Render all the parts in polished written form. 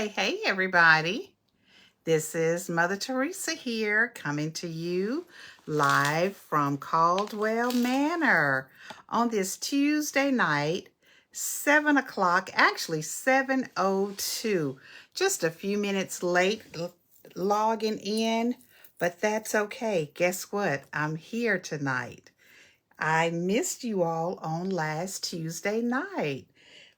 Hey, everybody. This is Mother Teresa here, coming to you live from Caldwell Manor on this Tuesday night, 7 o'clock, actually 7:02. Just a few minutes late logging in, but that's okay. Guess what? I'm here tonight. I missed you all on last Tuesday night.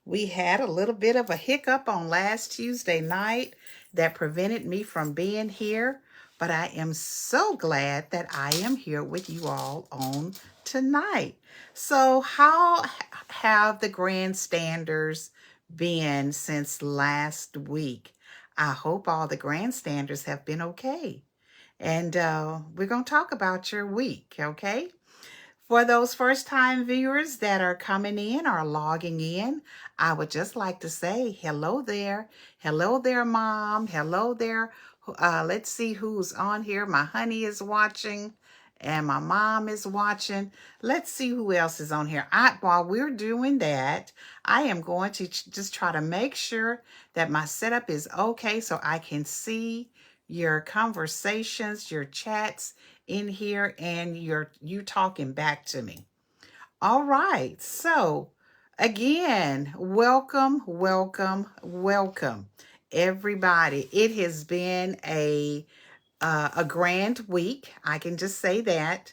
We had a little bit of a hiccup on last Tuesday night that prevented me from being here, but I am so glad that I am here with you all on tonight. So, how have the grandstanders been since last week? I hope all the grandstanders have been okay. And we're going to talk about your week, okay? For those first time viewers that are coming in or logging in, I would just like to say hello there. Hello there, Mom. Hello there. Let's see who's on here. My honey is watching and my mom is watching. Let's see who else is on here. While we're doing that, I am going to just try to make sure that my setup is okay so I can see your conversations, your chats in here, and you talking back to me. All right. So again, welcome, everybody. It has been a grand week. I can just say that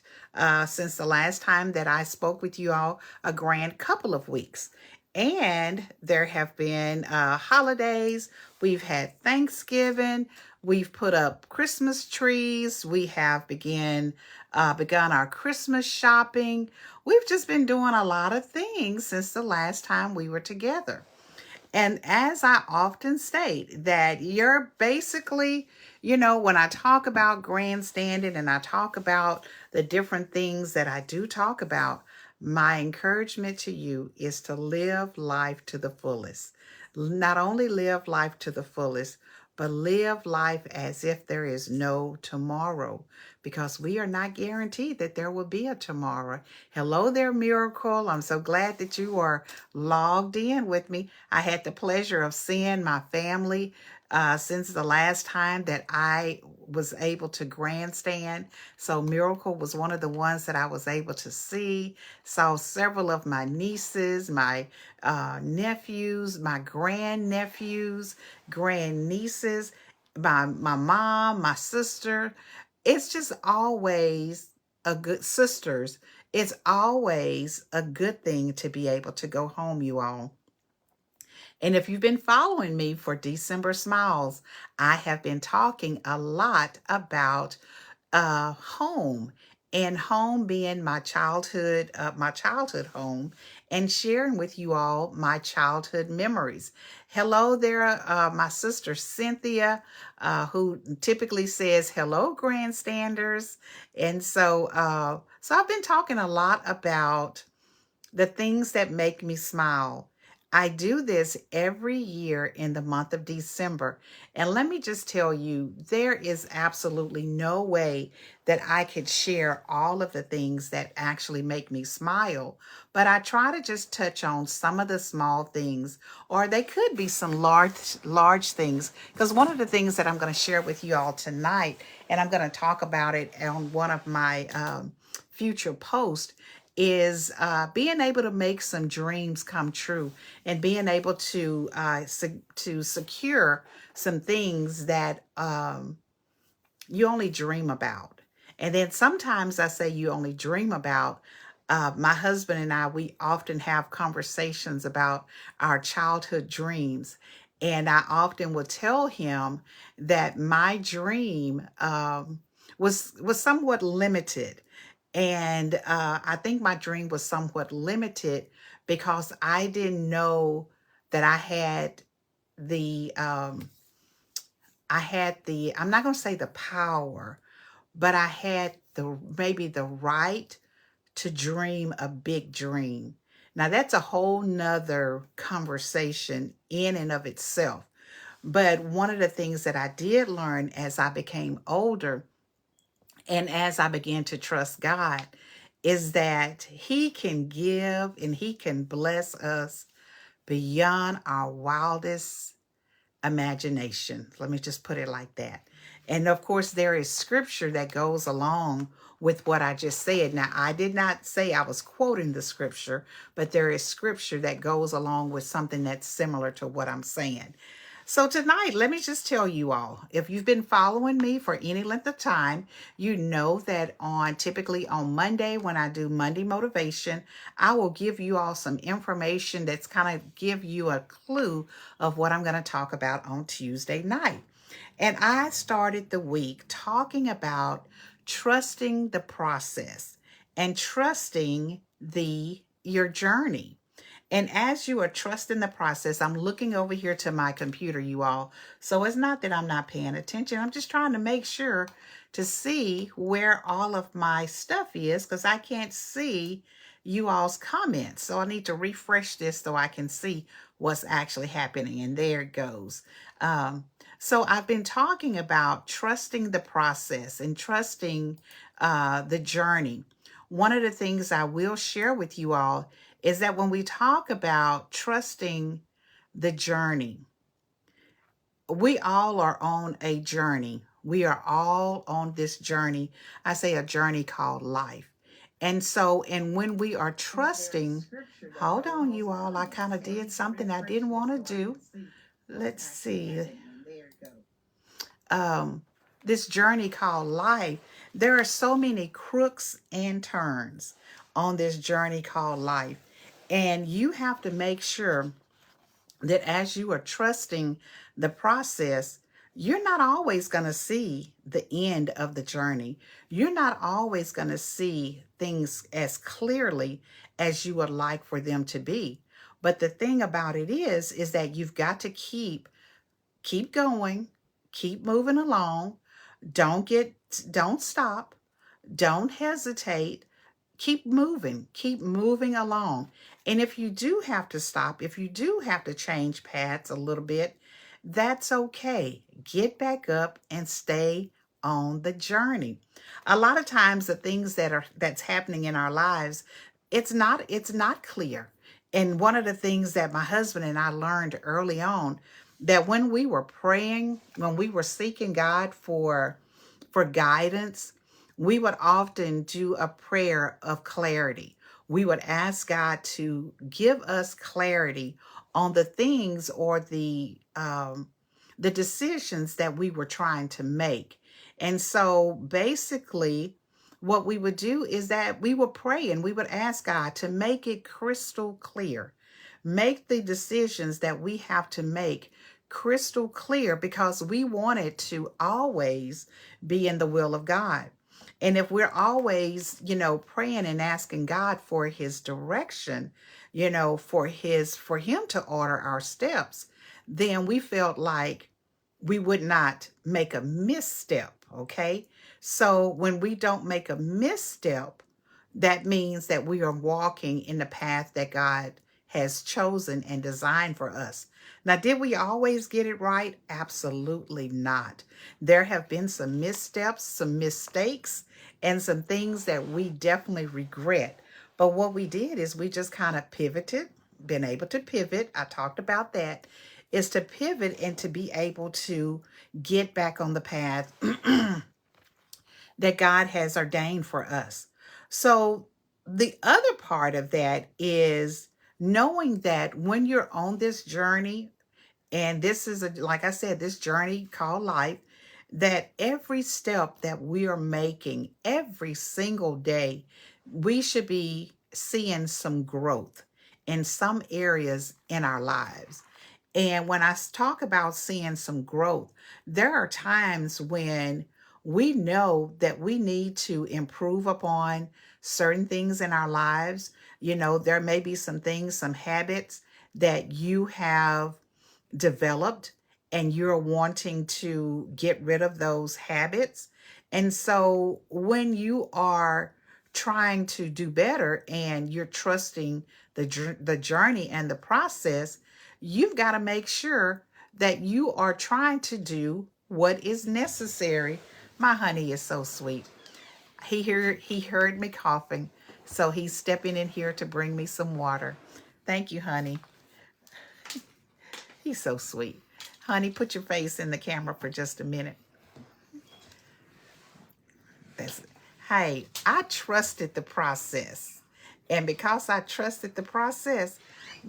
since the last time that I spoke with you all, a grand couple of weeks. And there have been holidays. We've had Thanksgiving. We've put up Christmas trees. We have begun our Christmas shopping. We've just been doing a lot of things since the last time we were together. And as I often state, that you're basically, when I talk about grandstanding and I talk about the different things that I do talk about, my encouragement to you is to live life to the fullest. Not only live life to the fullest, but live life as if there is no tomorrow, because we are not guaranteed that there will be a tomorrow. Hello there, Miracle. I'm so glad that you are logged in with me. I had the pleasure of seeing my family since the last time that I was able to grandstand. So Miracle was one of the ones that I was able to see. Saw several of my nieces, my nephews, my grandnephews, grandnieces, my mom, my sister. It's just always a good sisters. It's always a good thing to be able to go home, you all. And if you've been following me for December Smiles, I have been talking a lot about home, and home being my childhood home, and sharing with you all my childhood memories. Hello there, my sister Cynthia, who typically says hello, grandstanders. And so I've been talking a lot about the things that make me smile. I do this every year in the month of December. And let me just tell you, there is absolutely no way that I could share all of the things that actually make me smile. But I try to just touch on some of the small things, or they could be some large things. Because one of the things that I'm going to share with you all tonight, and I'm going to talk about it on one of my future posts, is being able to make some dreams come true, and being able to to secure some things that you only dream about. And then sometimes I say you only dream about. My husband and I, we often have conversations about our childhood dreams. And I often will tell him that my dream was somewhat limited. And I think my dream was somewhat limited because I didn't know that the um, I'm not going to say the power, but I had maybe the right to dream a big dream. Now that's a whole nother conversation in and of itself. But one of the things that I did learn as I became older and as I began to trust God is that He can give and He can bless us beyond our wildest imagination. Let me just put it like that. And of course, there is scripture that goes along with what I just said. Now, I did not say I was quoting the scripture, but there is scripture that goes along with something that's similar to what I'm saying. So tonight, let me just tell you all, if you've been following me for any length of time, you know that typically on Monday, when I do Monday motivation, I will give you all some information that's kind of give you a clue of what I'm going to talk about on Tuesday night. And I started the week talking about trusting the process and trusting your journey. And as you are trusting the process, I'm looking over here to my computer, you all. So it's not that I'm not paying attention. I'm just trying to make sure to see where all of my stuff is because I can't see you all's comments. So I need to refresh this so I can see what's actually happening. And there it goes. So I've been talking about trusting the process and trusting the journey. One of the things I will share with you all is that when we talk about trusting the journey, we all are on a journey. We are all on this journey. I say a journey called life. And so, and when we are trusting, hold on, you all, I kind of did something I didn't want to do. Let's see. This journey called life, there are so many crooks and turns on this journey called life. And you have to make sure that as you are trusting the process, you're not always going to see the end of the journey. You're not always going to see things as clearly as you would like for them to be. But the thing about it is that you've got to keep going, keep moving along. Don't stop. Don't hesitate. Keep moving along. And if you do have to stop, if you do have to change paths a little bit, that's okay. Get back up and stay on the journey. A lot of times the things that's happening in our lives, it's not clear. And one of the things that my husband and I learned early on, that when we were praying, when we were seeking God for guidance, we would often do a prayer of clarity. We would ask God to give us clarity on the things or the decisions that we were trying to make. And so basically, what we would do is that we would pray and we would ask God to make it crystal clear. Make the decisions that we have to make crystal clear because we want it to always be in the will of God. And if we're always, praying and asking God for his direction, for him to order our steps, then we felt like we would not make a misstep. Okay. So when we don't make a misstep, that means that we are walking in the path that God has chosen and designed for us. Now, did we always get it right? Absolutely not. There have been some missteps, some mistakes, and some things that we definitely regret. But what we did is we just kind of pivoted, been able to pivot. I talked about that, is to pivot and to be able to get back on the path that God has ordained for us. So the other part of that is knowing that when you're on this journey, and this is, like I said, this journey called life, that every step that we are making every single day, we should be seeing some growth in some areas in our lives. And when I talk about seeing some growth, there are times when we know that we need to improve upon certain things in our lives. There may be some things, some habits that you have developed and you're wanting to get rid of those habits. And so when you are trying to do better and you're trusting the journey and the process, you've got to make sure that you are trying to do what is necessary. My honey is so sweet. He heard me coughing, so he's stepping in here to bring me some water. Thank you, honey. He's so sweet. Honey, put your face in the camera for just a minute. That's Hey, I trusted the process. And because I trusted the process,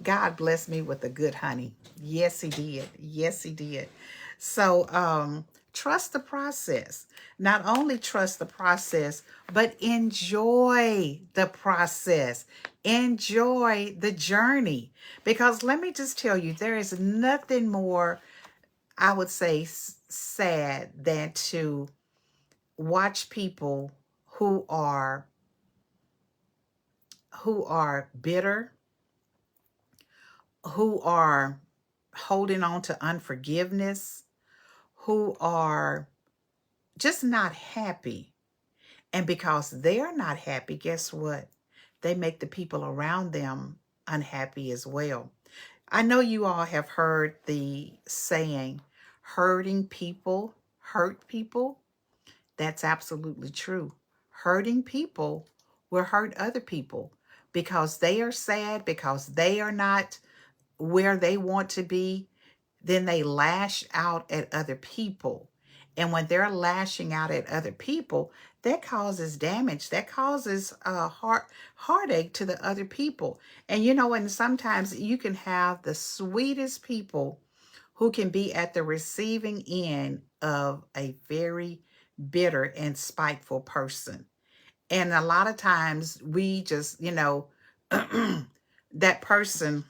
God blessed me with a good honey. Yes, he did. Yes, he did. So, trust the process. Not only trust the process, but enjoy the process. Enjoy the journey. Because let me just tell you, there is nothing more, I would say, sad than to watch people who are bitter, who are holding on to unforgiveness, who are just not happy. And because they're not happy, guess what? They make the people around them unhappy as well. I know you all have heard the saying, hurting people hurt people. That's absolutely true. Hurting people will hurt other people because they are sad, because they are not where they want to be. Then they lash out at other people. And when they're lashing out at other people, that causes damage. That causes heartache to the other people. And and sometimes you can have the sweetest people who can be at the receiving end of a very bitter and spiteful person. And a lot of times we just, that person,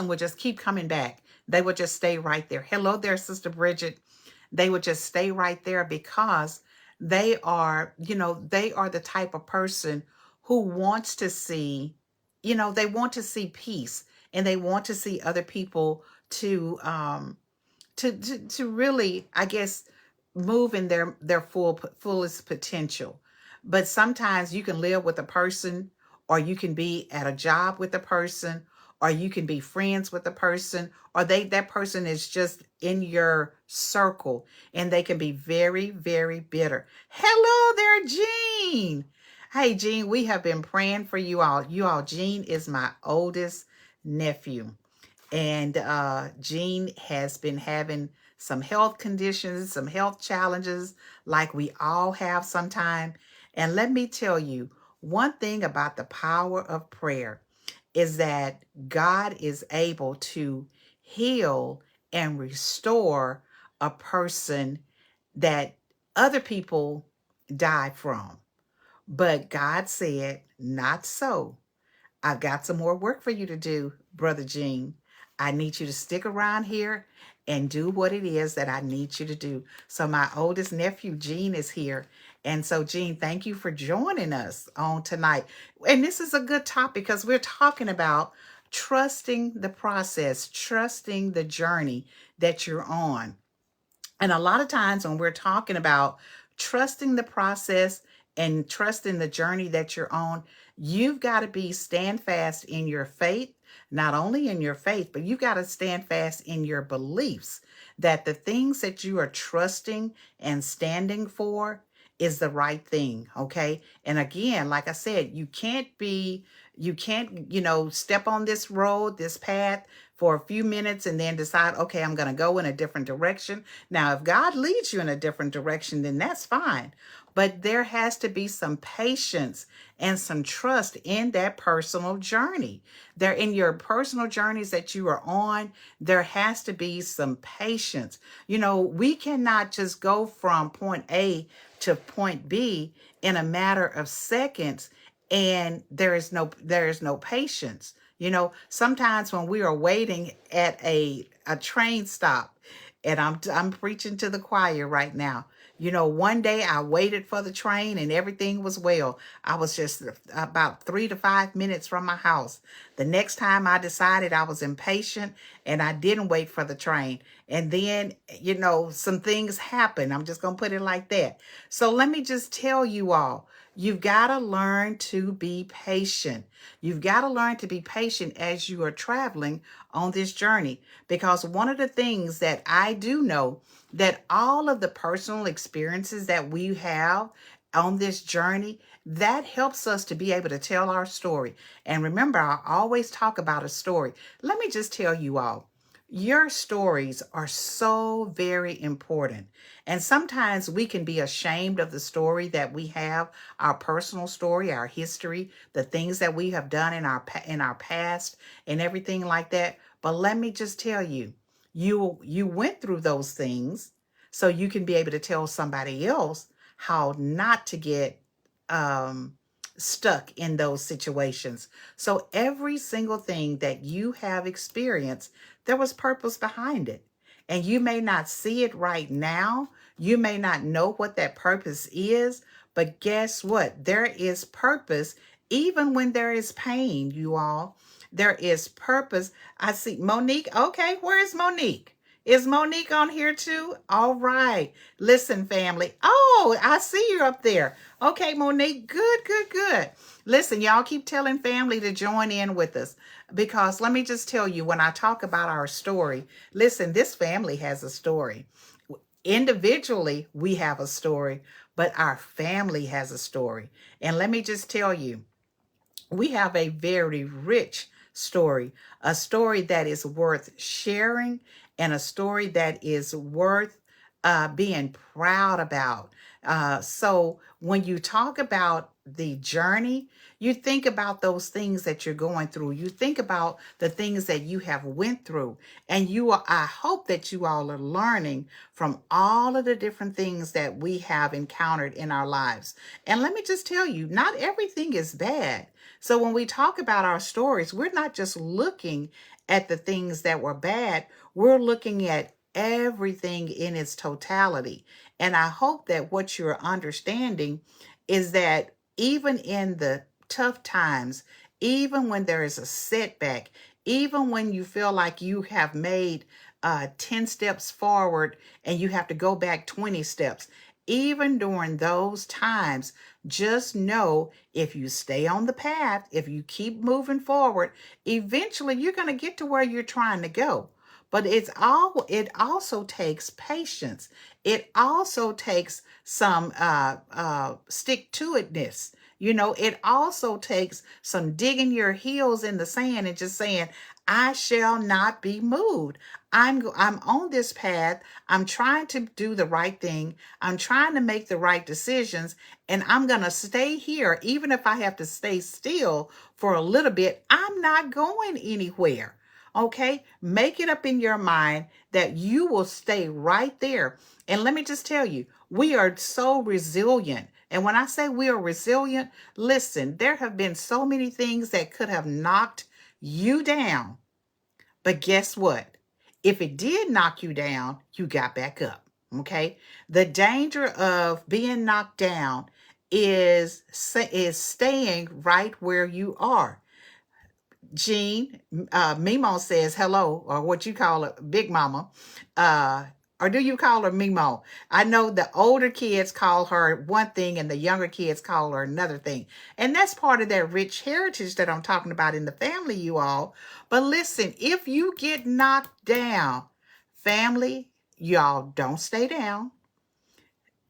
would just keep coming back. They would just stay right there. Hello there, Sister Bridget. They would just stay right there because they are the type of person who wants to see, they want to see peace, and they want to see other people to really, I guess, move in their fullest potential. But sometimes you can live with a person, or you can be at a job with a person, or you can be friends with a person, or that person is just in your circle, and they can be very, very bitter. Hello there, Jean. Hey, Jean, we have been praying for you all. Jean is my oldest nephew. And Jean has been having some health conditions, some health challenges, like we all have sometime. And let me tell you, one thing about the power of prayer is that God is able to heal and restore a person that other people die from. But God said, not so. I've got some more work for you to do, Brother Gene. I need you to stick around here and do what it is that I need you to do. So my oldest nephew, Gene, is here. And so, Gene, thank you for joining us on tonight. And this is a good topic because we're talking about trusting the process, trusting the journey that you're on. And a lot of times when we're talking about trusting the process and trusting the journey that you're on, you've got to be stand fast in your faith, not only in your faith, but you've got to stand fast in your beliefs that the things that you are trusting and standing for is the right thing. Okay. And again, like I said, you can't, step on this road, this path for a few minutes and then decide, okay, I'm going to go in a different direction. Now, if God leads you in a different direction, then that's fine. But there has to be some patience and some trust in that personal journey. There, in your personal journeys that you are on, there has to be some patience. We cannot just go from point A to point B in a matter of seconds, and there is no patience. Sometimes when we are waiting at a train stop, and I'm preaching to the choir right now. One day I waited for the train and everything was well. I was just about 3 to 5 minutes from my house. The next time I decided I was impatient and I didn't wait for the train. And then, some things happen. I'm just going to put it like that. So let me just tell you all, you've got to learn to be patient. You've got to learn to be patient as you are traveling on this journey. Because one of the things that I do know, that all of the personal experiences that we have on this journey, That helps us to be able to tell our story. And remember, I always talk about a story. Let me just tell you all, your stories are so very important. And sometimes we can be ashamed of the story that we have, our personal story, our history, the things that we have done in our past and everything like that. But let me just tell you, you went through those things so you can be able to tell somebody else how not to get um, stuck in those situations. So every single thing that you have experienced, there was purpose behind it. And you may not see it right now. You may not know what that purpose is, but guess what? There is purpose even when there is pain, you all. There is purpose. I see Monique. Okay, where is Monique? Is Monique on here too? All right. Listen, family. Oh, I see you up there. Okay, Monique. Good, good, good. Listen, y'all keep telling family to join in with us because let me just tell you, when I talk about our story, listen, this family has a story. Individually, we have a story, but our family has a story. And let me just tell you, we have a very rich story, a story that is worth sharing and a story that is worth being proud about. So when you talk about the journey, you think about those things that you're going through. You think about the things that you have went through. And I hope that you all are learning from all of the different things that we have encountered in our lives. And let me just tell you, not everything is bad. So when we talk about our stories, we're not just looking at the things that were bad, we're looking at everything in its totality. And I hope that what you're understanding is that even in the tough times, even when there is a setback, even when you feel like you have made 10 steps forward and you have to go back 20 steps, even during those times, just know if you stay on the path, if you keep moving forward, eventually you're going to get to where you're trying to go. But it also takes patience. It also takes some stick to itness. You know, it also takes some digging your heels in the sand and just saying, I shall not be moved. I'm on this path. I'm trying to do the right thing. I'm trying to make the right decisions, and I'm going to stay here even if I have to stay still for a little bit. I'm not going anywhere. Okay? Make it up in your mind that you will stay right there. And let me just tell you, we are so resilient. And when I say we are resilient, listen, there have been so many things that could have knocked you down. But guess what? If it did knock you down, you got back up. Okay? The danger of being knocked down is staying right where you are. Jean, Mimo says hello, or what you call her, Big Mama. Or do you call her Mimo? I know the older kids call her one thing and the younger kids call her another thing. And that's part of that rich heritage that I'm talking about in the family, you all. But listen, if you get knocked down, family, y'all don't stay down.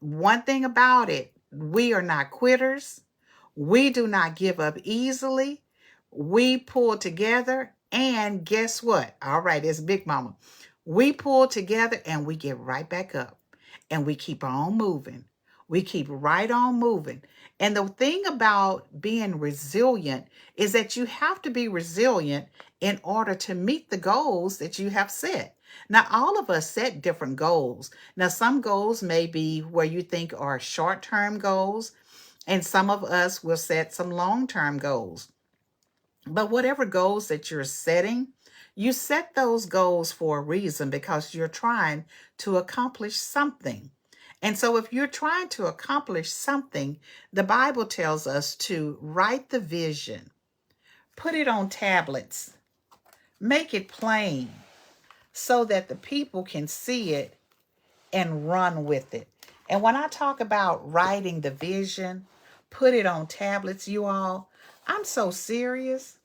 One thing about it, we are not quitters. We do not give up easily. We pull together, and guess what? All right, it's Big Mama. We pull together and we get right back up and we keep on moving. We keep right on moving. And the thing about being resilient is that you have to be resilient in order to meet the goals that you have set. Now, all of us set different goals. Now, some goals may be where you think are short-term goals, and some of us will set some long-term goals. But whatever goals that you're setting, you set those goals for a reason because you're trying to accomplish something. And so if you're trying to accomplish something, the Bible tells us to write the vision, put it on tablets, make it plain so that the people can see it and run with it. And when I talk about writing the vision, put it on tablets, you all, I'm so serious.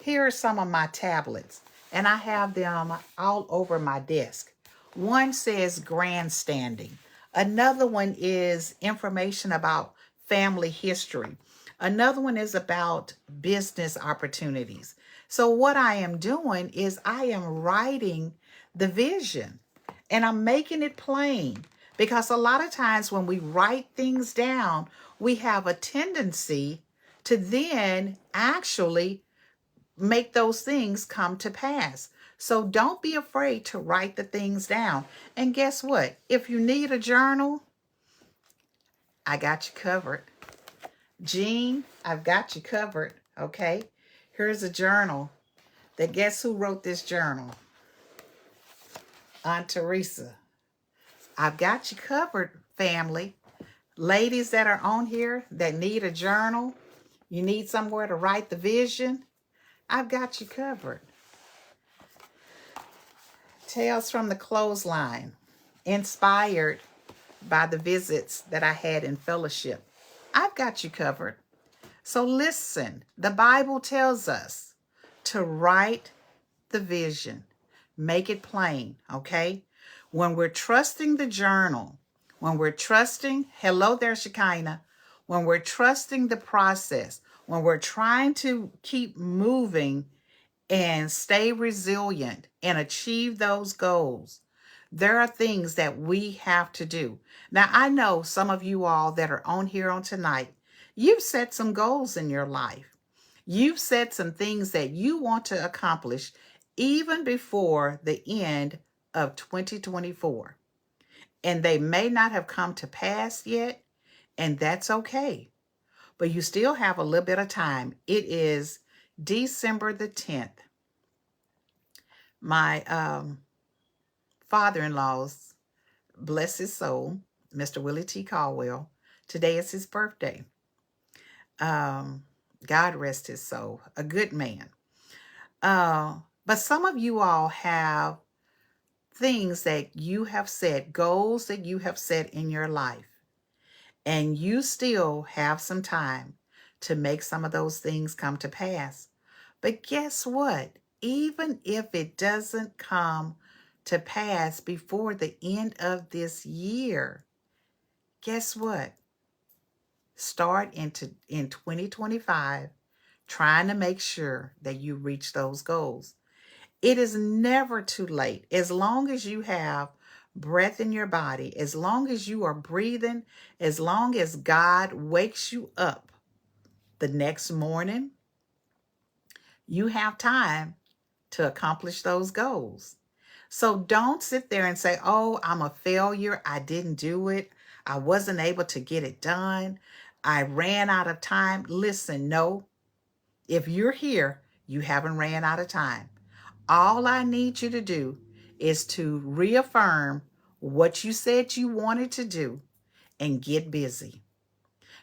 Here are some of my tablets, and I have them all over my desk. One says grandstanding. Another one is information about family history. Another one is about business opportunities. So what I am doing is I am writing the vision and I'm making it plain, because a lot of times when we write things down, we have a tendency to then actually make those things come to pass. So don't be afraid to write the things down. And guess what? If you need a journal, I got you covered. Jean, I've got you covered. Okay. Here's a journal. That guess who wrote this journal? Aunt Teresa. I've got you covered, family. Ladies that are on here that need a journal, you need somewhere to write the vision, I've got you covered. Tales from the Clothesline, inspired by the visits that I had in fellowship. I've got you covered. So listen, the Bible tells us to write the vision, make it plain, okay? When we're trusting the journal, when we're trusting, hello there, Shekinah, when we're trusting the process, when we're trying to keep moving and stay resilient and achieve those goals, there are things that we have to do. Now, I know some of you all that are on here on tonight, you've set some goals in your life. You've set some things that you want to accomplish even before the end of 2024. And they may not have come to pass yet, and that's okay. But you still have a little bit of time. It is December the 10th. My father-in-law's, bless his soul, Mr. Willie T. Caldwell, today is his birthday. God rest his soul, a good man. But some of you all have things that you have set, goals that you have set in your life, and you still have some time to make some of those things come to pass. But guess what? Even if it doesn't come to pass before the end of this year, guess what? Start in 2025 trying to make sure that you reach those goals. It is never too late. As long as you have breath in your body, as long as you are breathing, as long as God wakes you up the next morning, you have time to accomplish those goals. So don't sit there and say, oh, I'm a failure. I didn't do it. I wasn't able to get it done. I ran out of time. Listen, no. If you're here, you haven't ran out of time. All I need you to do is to reaffirm what you said you wanted to do and get busy.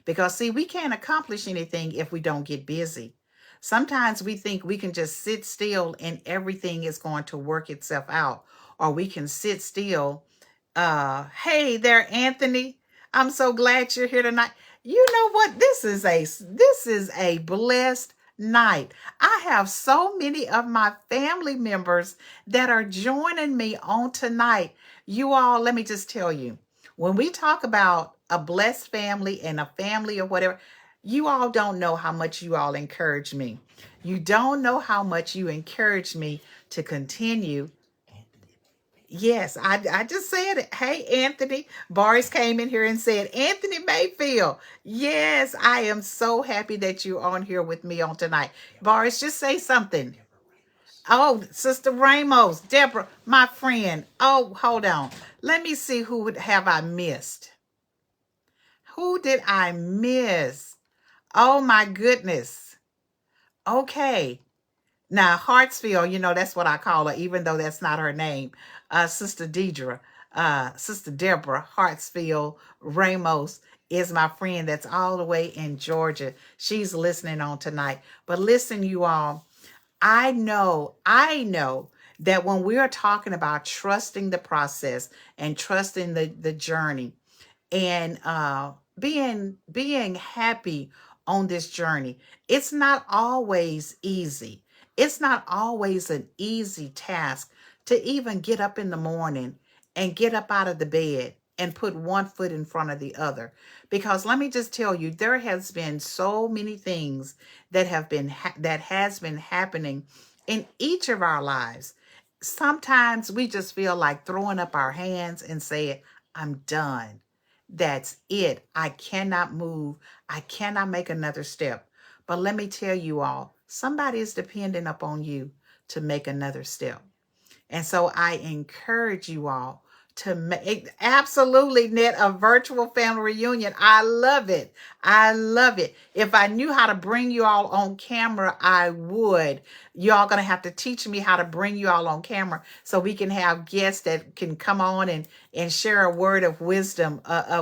Because, see, we can't accomplish anything if we don't get busy. Sometimes we think we can just sit still and everything is going to work itself out. Or we can sit still. Hey there, Anthony. I'm so glad you're here tonight. You know what? This is a blessed night. I have so many of my family members that are joining me on tonight. You all, let me just tell you, when we talk about a blessed family and a family or whatever, you all don't know how much you all encourage me. You don't know how much you encourage me to continue. Yes, I just said it. Hey, Anthony. Boris came in here and said, Anthony Mayfield. Yes, I am so happy that you're on here with me on tonight. Boris, just say something. Oh, Sister Ramos, Deborah, my friend. Oh, hold on. Let me see who have I missed. Who did I miss? Oh, my goodness. Okay. Now, Hartsfield, that's what I call her, even though that's not her name. Sister Sister Deborah Hartsfield Ramos is my friend that's all the way in Georgia. She's listening on tonight. But listen, you all, I know that when we are talking about trusting the process and trusting the journey and being happy on this journey, it's not always easy. It's not always an easy task to even get up in the morning and get up out of the bed and put one foot in front of the other. Because let me just tell you, there has been so many things that that has been happening in each of our lives. Sometimes we just feel like throwing up our hands and saying, I'm done. That's it. I cannot move. I cannot make another step. But let me tell you all, somebody is depending upon you to make another step. And so I encourage you all to make absolutely net a virtual family reunion. I love it. I love it. If I knew how to bring you all on camera, I would. Y'all gonna have to teach me how to bring you all on camera so we can have guests that can come on and share a word of wisdom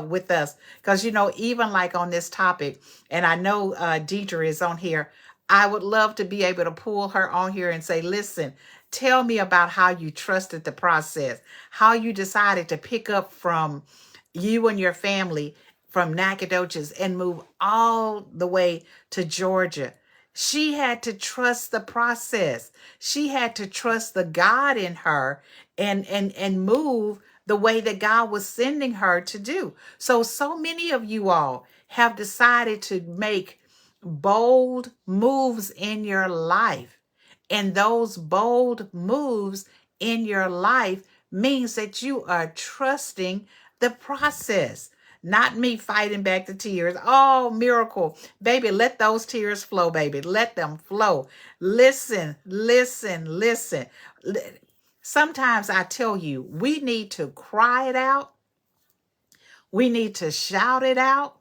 with us. Because even like on this topic, and I know Deidre is on here. I would love to be able to pull her on here and say, listen, tell me about how you trusted the process, how you decided to pick up from you and your family from Nacogdoches and move all the way to Georgia. She had to trust the process. She had to trust the God in her and move the way that God was sending her to do. So many of you all have decided to make bold moves in your life. And those bold moves in your life means that you are trusting the process, not me fighting back the tears. Oh, miracle. Baby, let those tears flow, baby. Let them flow. Listen, listen, listen. Sometimes I tell you, we need to cry it out. We need to shout it out.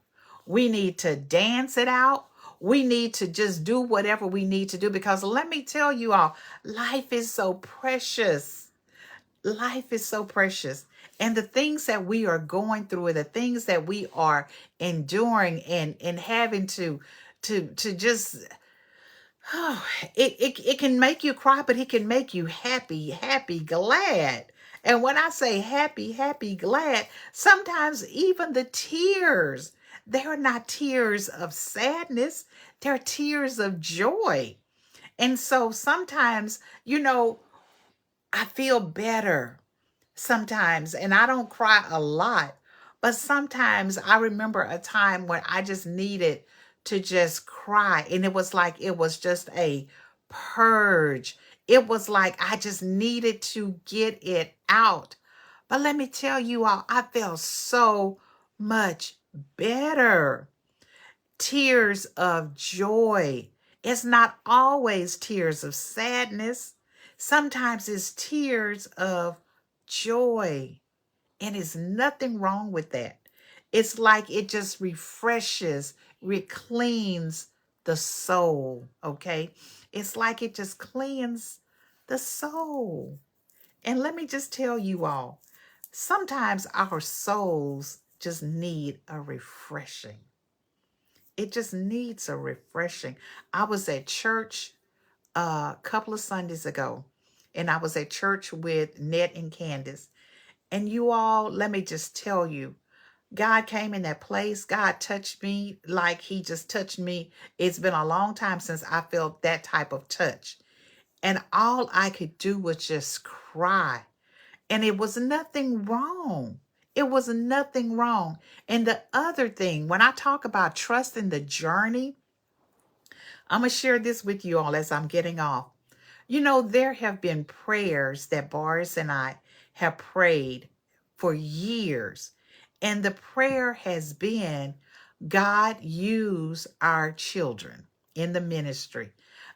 We need to dance it out. We need to just do whatever we need to do, because let me tell you all, life is so precious. Life is so precious. And the things that we are going through, and the things that we are enduring and having to just oh, it can make you cry, but it can make you happy, happy, glad. And when I say happy, happy, glad, sometimes even the tears, they're not tears of sadness, they're tears of joy. And so sometimes, I feel better sometimes, and I don't cry a lot, but sometimes I remember a time when I just needed to just cry, and it was like it was just a purge. It was like I just needed to get it out. But let me tell you all, I felt so much better. Tears of joy. It's not always tears of sadness. Sometimes it's tears of joy. And there's nothing wrong with that. It's like it just refreshes, cleans the soul, okay? It's like it just cleans the soul. And let me just tell you all, sometimes our souls just need a refreshing. It just needs a refreshing. I was at church a couple of Sundays ago, and I was at church with Ned and Candace. And you all, let me just tell you, God came in that place. God touched me like he just touched me. It's been a long time since I felt that type of touch. And all I could do was just cry. And it was nothing wrong. It was nothing wrong. And the other thing, when I talk about trusting the journey, I'm going to share this with you all as I'm getting off. There have been prayers that Boris and I have prayed for years. And the prayer has been, God, use our children in the ministry.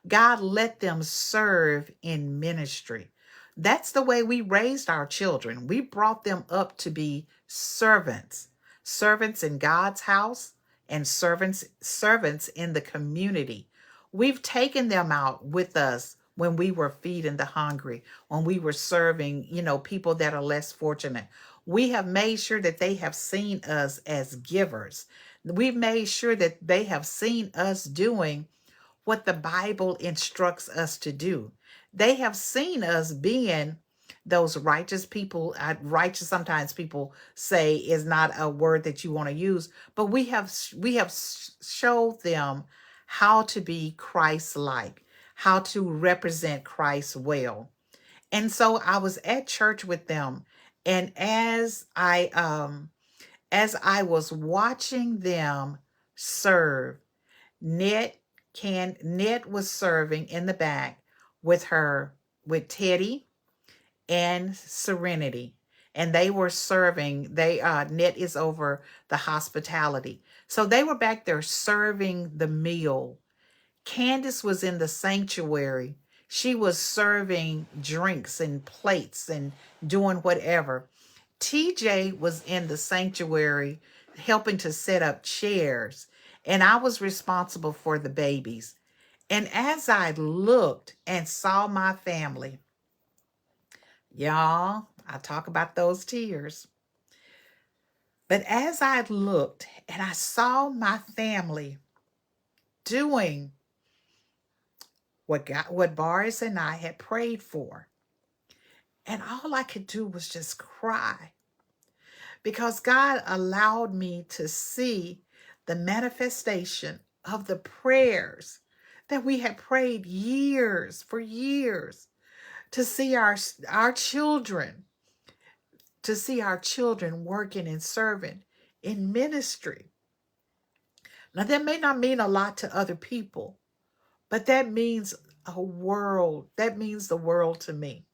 God, let them serve in ministry. That's the way we raised our children. We brought them up to be servants, servants in God's house and servants in the community. We've taken them out with us when we were feeding the hungry, when we were serving, people that are less fortunate. We have made sure that they have seen us as givers. We've made sure that they have seen us doing what the Bible instructs us to do. They have seen us being those righteous people. Righteous, sometimes people say, is not a word that you want to use, but we have showed them how to be Christ-like, how to represent Christ well. And so I was at church with them, And as I was watching them serve, Net was serving in the back with Teddy and Serenity. And they were serving, Net is over the hospitality. So they were back there serving the meal. Candace was in the sanctuary. She was serving drinks and plates and doing whatever. TJ was in the sanctuary helping to set up chairs, and I was responsible for the babies. And as I looked and saw my family, y'all, I talk about those tears. But as I looked and I saw my family doing what Boris and I had prayed for, and all I could do was just cry, because God allowed me to see the manifestation of the prayers that we had prayed for years, to see our children, working and serving in ministry. Now, that may not mean a lot to other people, but that means the world to me,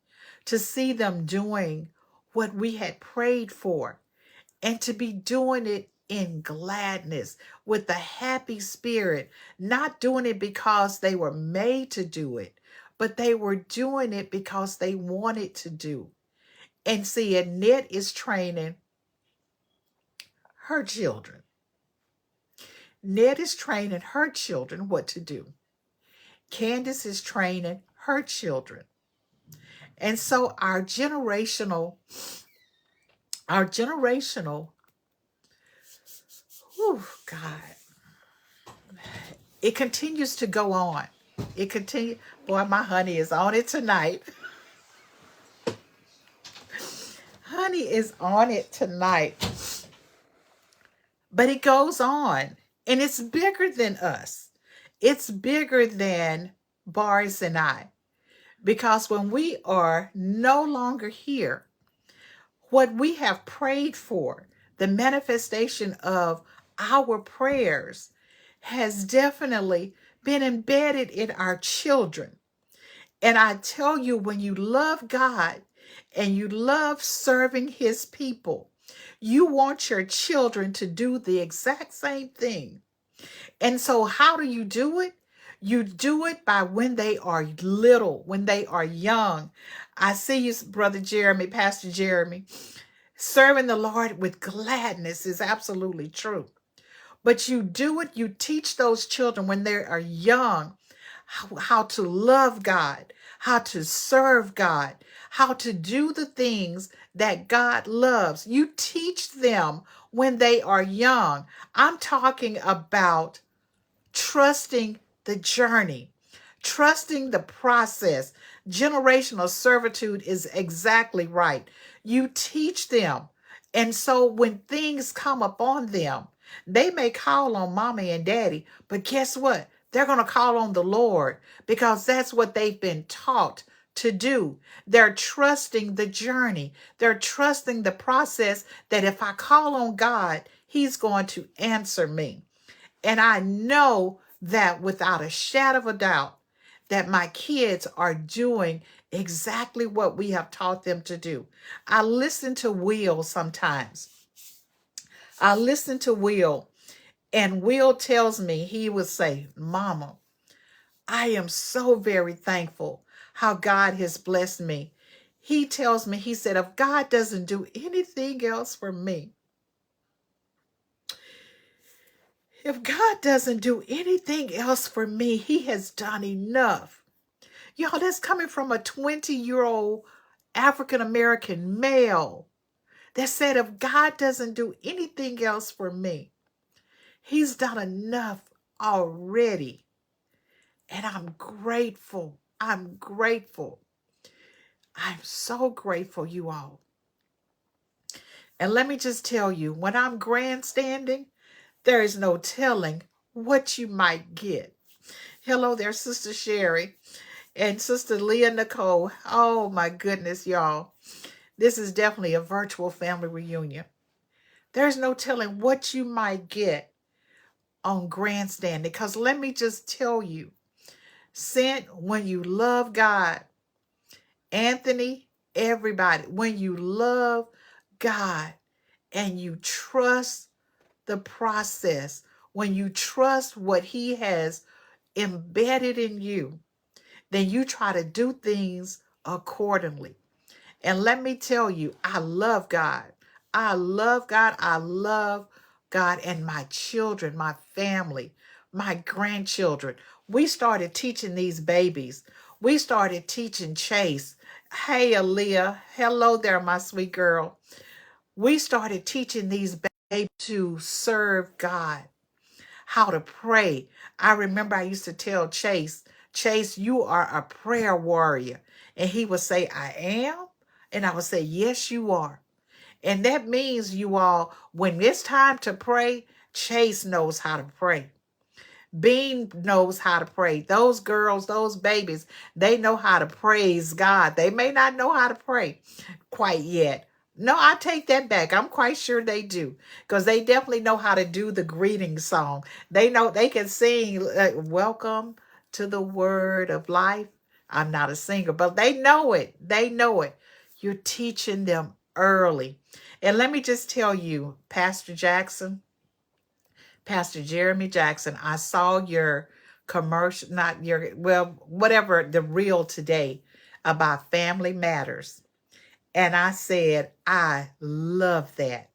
to see them doing what we had prayed for, and to be doing it in gladness, with a happy spirit, not doing it because they were made to do it, but they were doing it because they wanted to do. And see, Annette is training her children. Ned is training her children what to do. Candace is training her children. And so our generational, God, it continues to go on. Boy, my honey is on it tonight. Honey is on it tonight. But it goes on, and it's bigger than us. It's bigger than Boris and I. Because when we are no longer here, what we have prayed for, the manifestation of our prayers, has definitely been embedded in our children. And I tell you, when you love God and you love serving his people, you want your children to do the exact same thing. And so how do you do it? You do it by when they are little, when they are young. I see you, Brother Jeremy, Pastor Jeremy, serving the Lord with gladness is absolutely true. But you do it, you teach those children when they are young how to love God, how to serve God, how to do the things that God loves. You teach them when they are young. I'm talking about trusting the journey, trusting the process. Generational servitude is exactly right. You teach them. And so when things come upon them, they may call on mommy and daddy, but guess what? They're going to call on the Lord, because that's what they've been taught to do. They're trusting the journey. They're trusting the process, that if I call on God, he's going to answer me. And I know that without a shadow of a doubt, that my kids are doing exactly what we have taught them to do. I listen to Will sometimes. And Will tells me, he would say, Mama, I am so very thankful how God has blessed me. He tells me, he said, if God doesn't do anything else for me, he has done enough. Y'all, that's coming from a 20-year-old African-American male that said, if God doesn't do anything else for me, he's done enough already. And I'm grateful. I'm so grateful, you all. And let me just tell you, when I'm grandstanding, there is no telling what you might get. Hello there, Sister Sherry and Sister Leah Nicole. Oh my goodness, y'all. This is definitely a virtual family reunion. There's no telling what you might get on grandstanding. Because let me just tell you, Sent, when you love God, Anthony, everybody, when you love God and you trust the process, when you trust what He has embedded in you, then you try to do things accordingly. And let me tell you, I love God. I love God. I love God and my children, my family, my grandchildren. We started teaching these babies. We started teaching Chase. Hey, Aaliyah. Hello there, my sweet girl. We started teaching these babies to serve God, how to pray. I remember I used to tell Chase, Chase, you are a prayer warrior. And he would say, I am. And I would say, yes, you are. And that means, you all, when it's time to pray, Chase knows how to pray. Bean knows how to pray. Those girls, those babies, they know how to praise God. They may not know how to pray quite yet. No, I take that back. I'm quite sure they do, because they definitely know how to do the greeting song. They know they can sing, welcome to the word of life. I'm not a singer, but they know it. They know it. You're teaching them early. And let me just tell you, Pastor Jackson, Pastor Jeremy Jackson, I saw your commercial, not your, well, whatever, the reel today about Family Matters. And I said, I love that.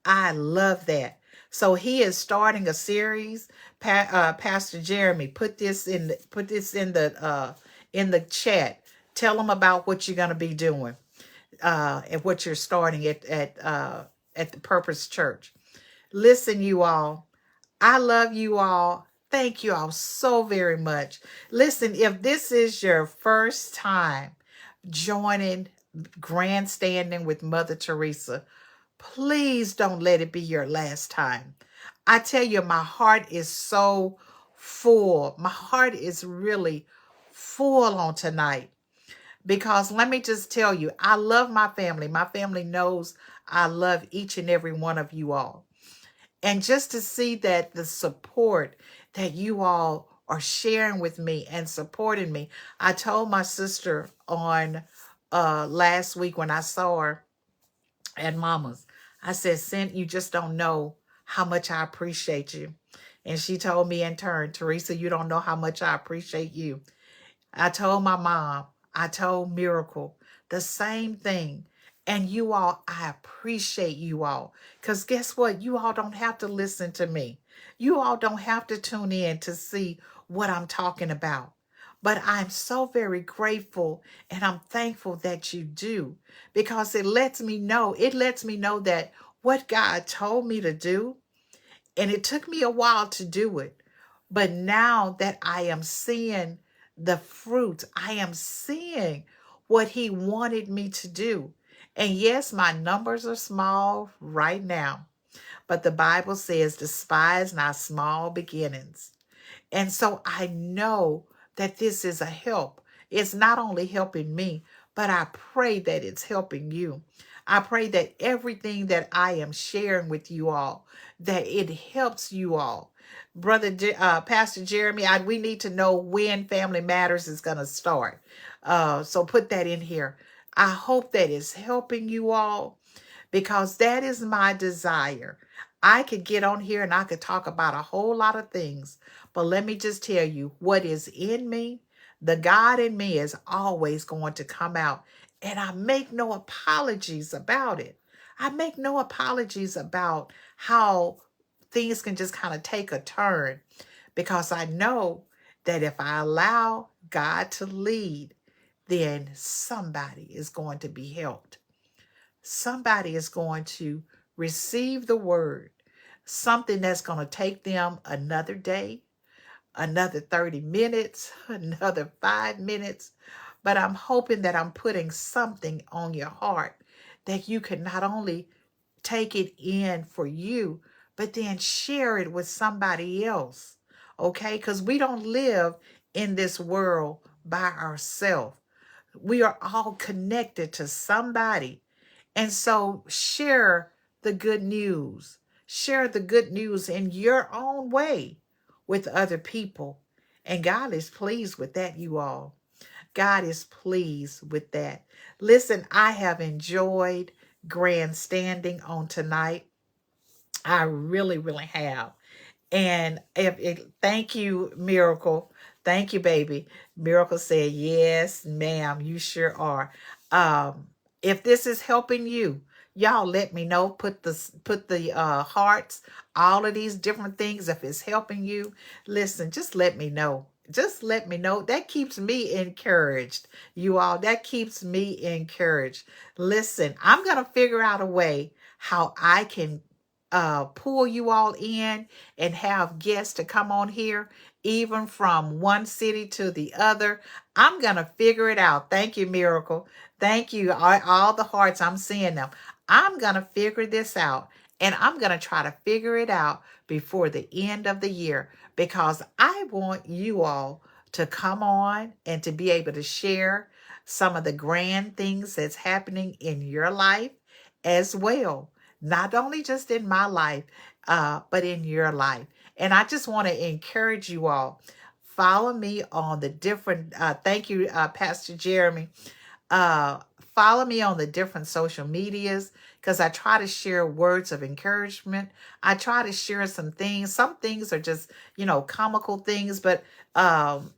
I love that. So he is starting a series. Pastor Jeremy, put this in the chat. Tell them about what you're going to be doing, and what you're starting at the Purpose Church. Listen, you all. I love you all. Thank you all so very much. Listen, if this is your first time joining Grandstanding with Mother Teresa, please don't let it be your last time. I tell you, my heart is so full. My heart is really full on tonight, because let me just tell you, I love my family. My family knows I love each and every one of you all. And just to see that the support that you all are sharing with me and supporting me. I told my sister on last week when I saw her at Mama's, I said, Cent, you just don't know how much I appreciate you. And she told me in turn, Teresa, you don't know how much I appreciate you. I told my mom, I told Miracle the same thing. And you all, I appreciate you all. Because guess what? You all don't have to listen to me. You all don't have to tune in to see what I'm talking about. But I'm so very grateful and I'm thankful that you do, because it lets me know that what God told me to do, and it took me a while to do it. But now that I am seeing the fruit, I am seeing what He wanted me to do. And yes, my numbers are small right now, but the Bible says, despise not small beginnings. And so I know that this is a help. It's not only helping me, but I pray that it's helping you. I pray that everything that I am sharing with you all, that it helps you all. Pastor Jeremy, we need to know when Family Matters is going to start. So put that in here. I hope that is helping you all, because that is my desire. I could get on here and I could talk about a whole lot of things, but let me just tell you, what is in me, the God in me is always going to come out, and I make no apologies about it. I make no apologies about how things can just kind of take a turn, because I know that if I allow God to lead, then somebody is going to be helped. Somebody is going to receive the word, something that's going to take them another day, another 30 minutes, another 5 minutes. But I'm hoping that I'm putting something on your heart that you can not only take it in for you, but then share it with somebody else. Okay? Because we don't live in this world by ourselves. We are all connected to somebody. And so share the good news. Share the good news in your own way with other people. And God is pleased with that, you all. God is pleased with that. Listen, I have enjoyed grandstanding on tonight. I really, really have. And thank you, Miracle. Thank you, baby. Miracle said, yes, ma'am, you sure are. Um, if this is helping you, y'all let me know. Put the hearts, all of these different things. If it's helping you, listen, just let me know. Just let me know. That keeps me encouraged, you all. That keeps me encouraged. Listen, I'm going to figure out a way how I can pull you all in and have guests to come on here, even from one city to the other. I'm going to figure it out. Thank you, Miracle. Thank you. All the hearts, I'm seeing them. I'm going to figure this out. And I'm going to try to figure it out before the end of the year, because I want you all to come on and to be able to share some of the grand things that's happening in your life as well. Not only just in my life, but in your life. And I just want to encourage you all. Follow me on the different, thank you, Pastor Jeremy. Uh, Follow me on the different social medias, because I try to share words of encouragement. I try to share some things. Some things are just, comical things. But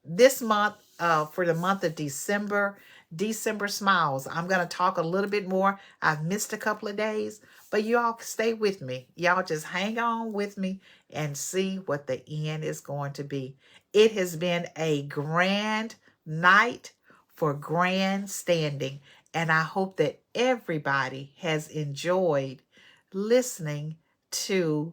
this month, for the month of December, December Smiles, I'm going to talk a little bit more. I've missed a couple of days, but y'all stay with me. Y'all just hang on with me and see what the end is going to be. It has been a grand night for grandstanding, and I hope that everybody has enjoyed listening to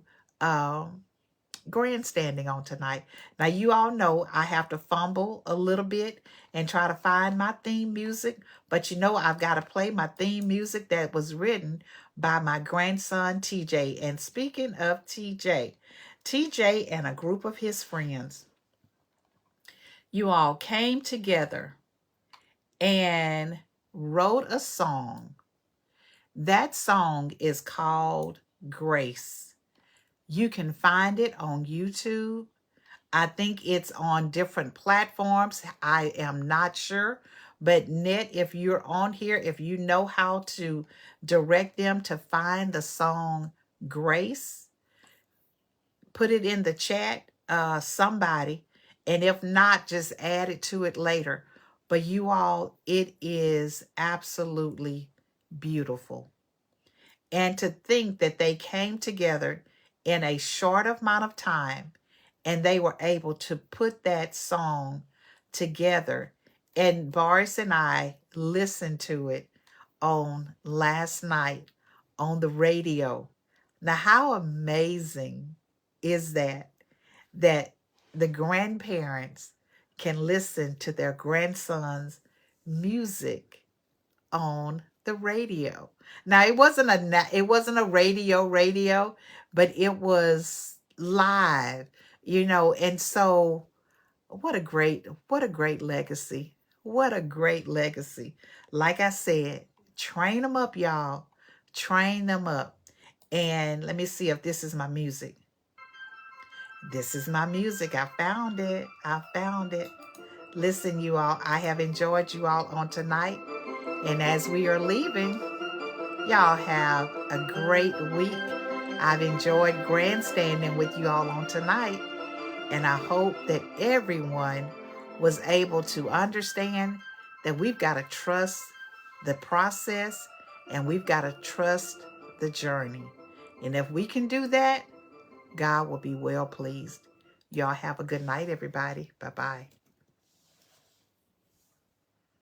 grandstanding on tonight. Now, you all know I have to fumble a little bit and try to find my theme music, but I've got to play my theme music that was written by my grandson, TJ. And speaking of TJ, TJ and a group of his friends, you all came together and wrote a song. That song is called Grace. You can find it on YouTube. I think it's on different platforms. I am not sure. But Net, if you're on here, if you know how to direct them to find the song Grace, put it in the chat, somebody. And if not, just add it to it later. But you all, it is absolutely beautiful. And to think that they came together in a short amount of time and they were able to put that song together. And Boris and I listened to it on last night on the radio. Now, how amazing is that? That the grandparents can listen to their grandsons' music on the radio. Now, it wasn't a radio, but it was live, and so what a great legacy. What a great legacy. Like I said, train them up, y'all. Train them up. And let me see if this is my music. This is my music. I found it. I found it. Listen, you all, I have enjoyed you all on tonight. And as we are leaving, y'all have a great week. I've enjoyed grandstanding with you all on tonight. And I hope that everyone was able to understand that we've got to trust the process and we've got to trust the journey. And if we can do that, God will be well pleased. Y'all have a good night, everybody. Bye-bye.